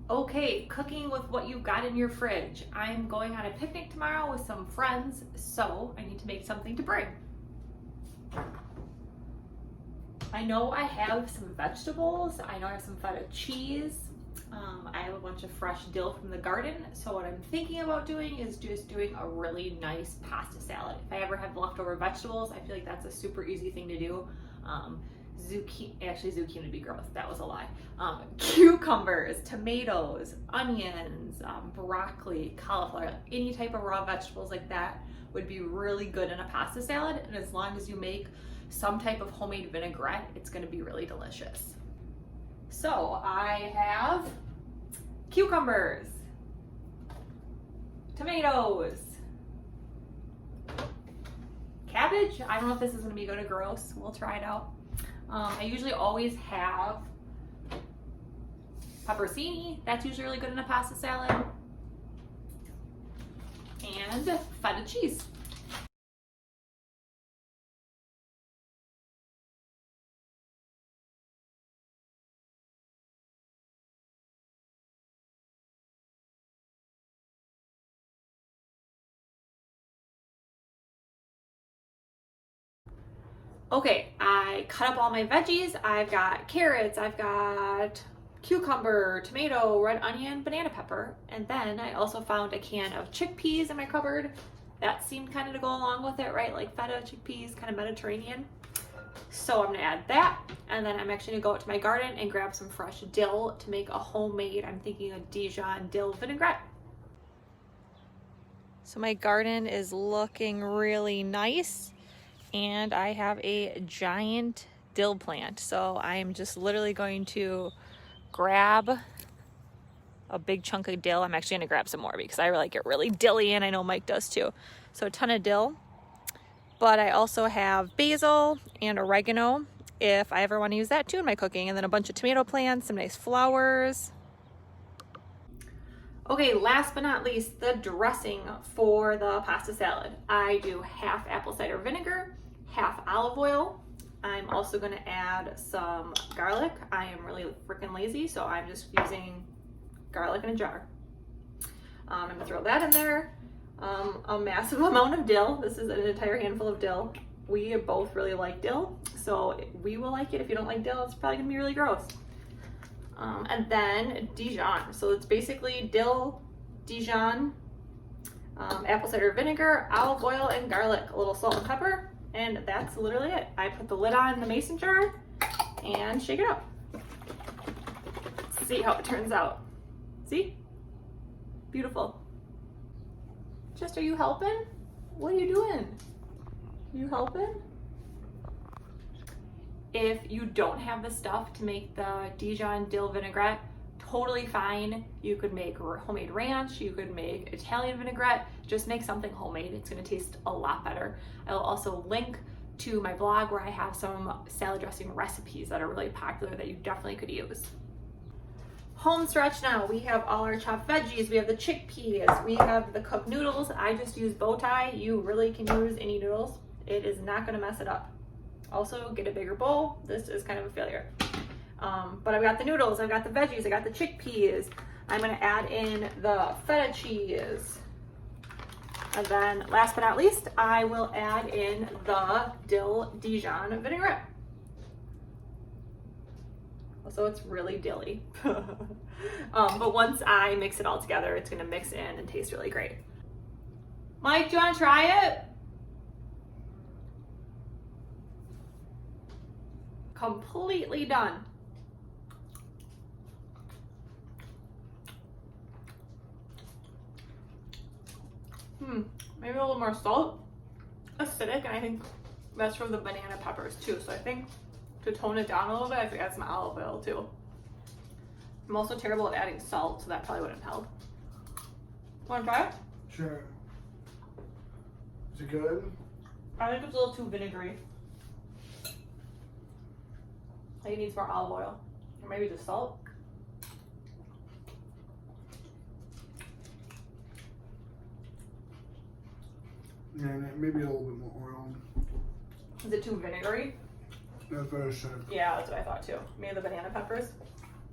Okay, cooking with what you've got in your fridge. I'm going on a picnic tomorrow with some friends, so I need to make something to bring. I know I have some vegetables. I know I have some feta cheese. I have a bunch of fresh dill from the garden. So what I'm thinking about doing is just doing a really nice pasta salad. If I ever have leftover vegetables, I feel like that's a super easy thing to do. Zucchini would be gross. That was a lie. Cucumbers, tomatoes, onions, broccoli, cauliflower, any type of raw vegetables like that would be really good in a pasta salad. And as long as you make some type of homemade vinaigrette, it's going to be really delicious. So I have cucumbers, tomatoes, cabbage. I don't know if this is going to be good or gross. We'll try it out. I usually always have pepperoncini. That's usually really good in a pasta salad. And feta cheese. Okay, I cut up all my veggies. I've got carrots, I've got cucumber, tomato, red onion, banana pepper, and then I also found a can of chickpeas in my cupboard. That seemed kind of to go along with it, right? Like feta, chickpeas, kind of Mediterranean. So I'm gonna add that, and then I'm actually gonna go out to my garden and grab some fresh dill to make a homemade, I'm thinking a Dijon Dill Vinaigrette. So my garden is looking really nice. And I have a giant dill plant. So I'm just literally going to grab a big chunk of dill. I'm actually gonna grab some more because I like it really dilly, and I know Mike does too. So a ton of dill. But I also have basil and oregano if I ever want to use that too in my cooking. And then a bunch of tomato plants, some nice flowers. Okay, last but not least, the dressing for the pasta salad. I do half apple cider vinegar, half olive oil. I'm also gonna add some garlic. I am really freaking lazy, so I'm just using garlic in a jar. I'm gonna throw that in there. A massive amount of dill. This is an entire handful of dill. We both really like dill, so we will like it. If you don't like dill, it's probably gonna be really gross. And then Dijon. So it's basically dill, Dijon, apple cider vinegar, olive oil, and garlic, a little salt and pepper, and that's literally it. I put the lid on the mason jar and shake it up. See how it turns out. See? Beautiful. Just, are you helping? What are you doing? You helping? If you don't have the stuff to make the Dijon Dill Vinaigrette, totally fine. You could make homemade ranch, you could make Italian vinaigrette, just make something homemade. It's gonna taste a lot better. I will also link to my blog where I have some salad dressing recipes that are really popular that you definitely could use. Home stretch now. We have all our chopped veggies, we have the chickpeas, we have the cooked noodles. I just use bow tie. You really can use any noodles. It is not gonna mess it up. Also, get a bigger bowl. This is kind of a failure. But I've got the noodles, I've got the veggies, I got the chickpeas. I'm gonna add in the feta cheese. And then last but not least, I will add in the dill Dijon vinaigrette. So it's really dilly. But once I mix it all together, it's gonna mix in and taste really great. Mike, do you wanna try it? Completely done. Maybe a little more salt. Acidic, and I think that's from the banana peppers too. So I think to tone it down a little bit, I have to add some olive oil too. I'm also terrible at adding salt, so that probably wouldn't help. Wanna try it? Sure. Is it good? I think it's a little too vinegary. I think it needs more olive oil. Or maybe just salt. Yeah, maybe a little bit more oil. Is it too vinegary? That's what I said. Yeah, that's what I thought too. Maybe the banana peppers.